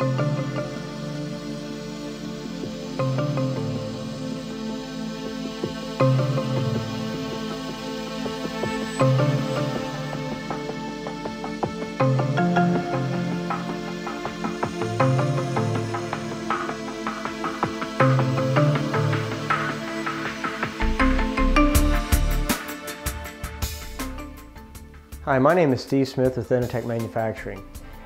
Hi, my name is Steve Smith with Enertech Manufacturing.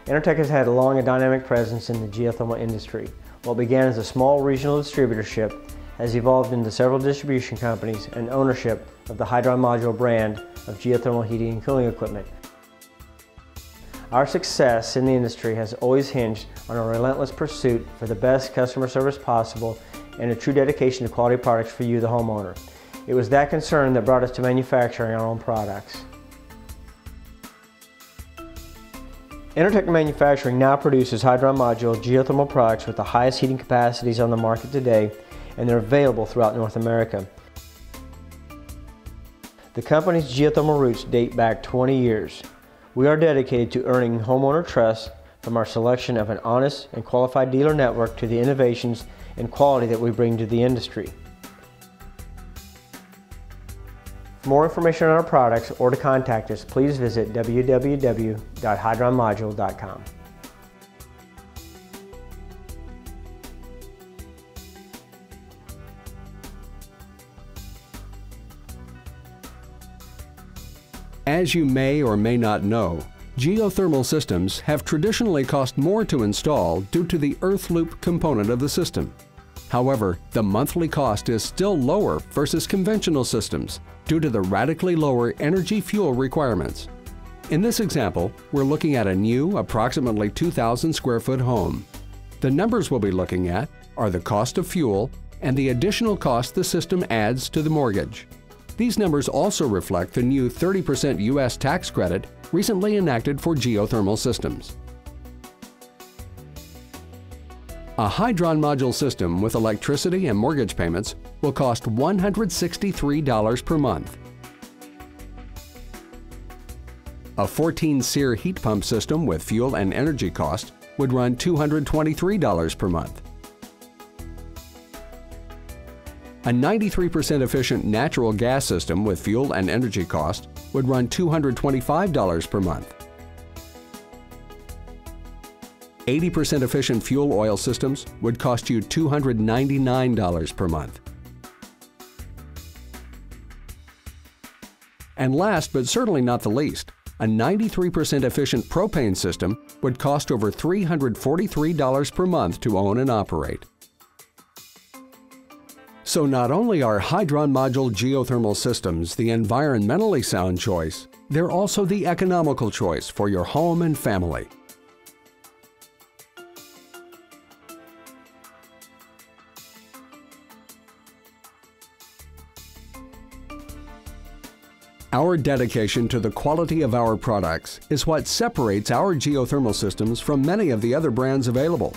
Enertech has had a long and dynamic presence in the geothermal industry. What began as a small regional distributorship has evolved into several distribution companies and ownership of the Hydron module brand of geothermal heating and cooling equipment. Our success in the industry has always hinged on a relentless pursuit for the best customer service possible and a true dedication to quality products for you, the homeowner. It was that concern that brought us to manufacturing our own products. Enertech Manufacturing now produces Hydron module geothermal products with the highest heating capacities on the market today, and they're available throughout North America. The company's geothermal roots date back 20 years. We are dedicated to earning homeowner trust from our selection of an honest and qualified dealer network to the innovations and quality that we bring to the industry. For more information on our products or to contact us, please visit www.hydronmodule.com. As you may or may not know, geothermal systems have traditionally cost more to install due to the earth loop component of the system. However, the monthly cost is still lower versus conventional systems due to the radically lower energy fuel requirements. In this example, we're looking at a new, approximately 2,000 square foot home. The numbers we'll be looking at are the cost of fuel and the additional cost the system adds to the mortgage. These numbers also reflect the new 30% U.S. tax credit recently enacted for geothermal systems. A Hydron module system with electricity and mortgage payments will cost $163 per month. A 14-SEER heat pump system with fuel and energy cost would run $223 per month. A 93% efficient natural gas system with fuel and energy cost would run $225 per month. 80% efficient fuel oil systems would cost you $299 per month. And last but certainly not the least, a 93% efficient propane system would cost over $343 per month to own and operate. So not only are Hydron module geothermal systems the environmentally sound choice, they're also the economical choice for your home and family. Our dedication to the quality of our products is what separates our geothermal systems from many of the other brands available.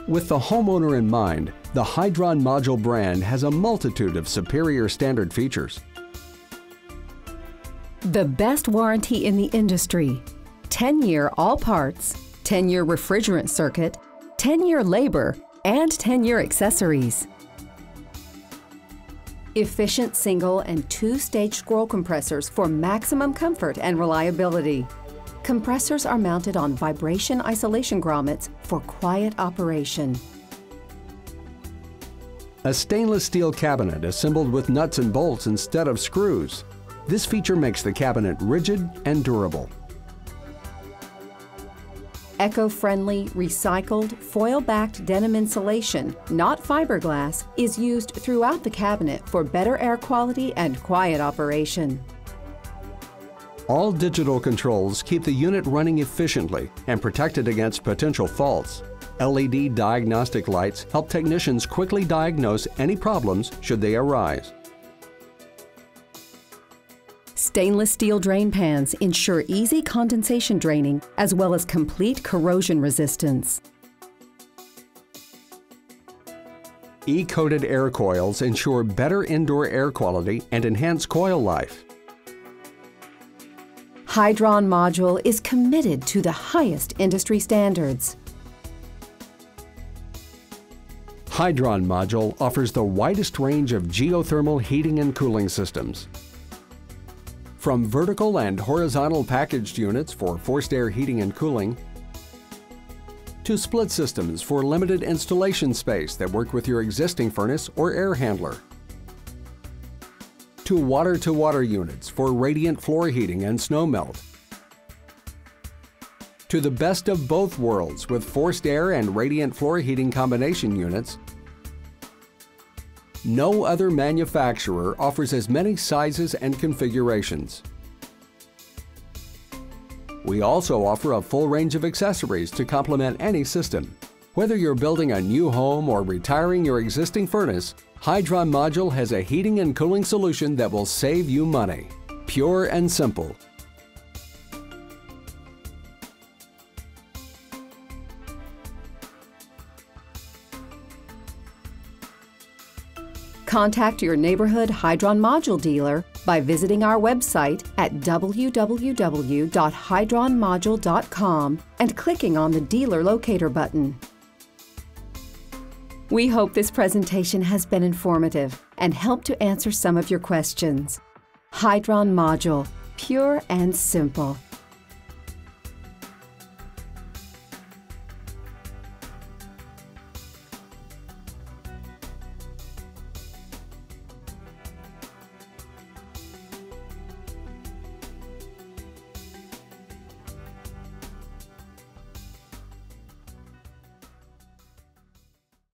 With the homeowner in mind, the Hydron module brand has a multitude of superior standard features. The best warranty in the industry, 10-year all parts, 10-year refrigerant circuit, 10-year labor, and 10-year accessories. Efficient single and two-stage scroll compressors for maximum comfort and reliability. Compressors are mounted on vibration isolation grommets for quiet operation. A stainless steel cabinet assembled with nuts and bolts instead of screws. This feature makes the cabinet rigid and durable. Eco-friendly, recycled, foil-backed denim insulation, not fiberglass, is used throughout the cabinet for better air quality and quiet operation. All digital controls keep the unit running efficiently and protected against potential faults. LED diagnostic lights help technicians quickly diagnose any problems should they arise. Stainless steel drain pans ensure easy condensation draining as well as complete corrosion resistance. E-coated air coils ensure better indoor air quality and enhance coil life. Hydron module is committed to the highest industry standards. Hydron module offers the widest range of geothermal heating and cooling systems. From vertical and horizontal packaged units for forced air heating and cooling, to split systems for limited installation space that work with your existing furnace or air handler, to water-to-water units for radiant floor heating and snow melt, to the best of both worlds with forced air and radiant floor heating combination units. No other manufacturer offers as many sizes and configurations. We also offer a full range of accessories to complement any system. Whether you're building a new home or retiring your existing furnace, Hydron module has a heating and cooling solution that will save you money. Pure and simple. Contact your neighborhood Hydron module dealer by visiting our website at www.hydronmodule.com and clicking on the Dealer Locator button. We hope this presentation has been informative and helped to answer some of your questions. Hydron module, pure and simple.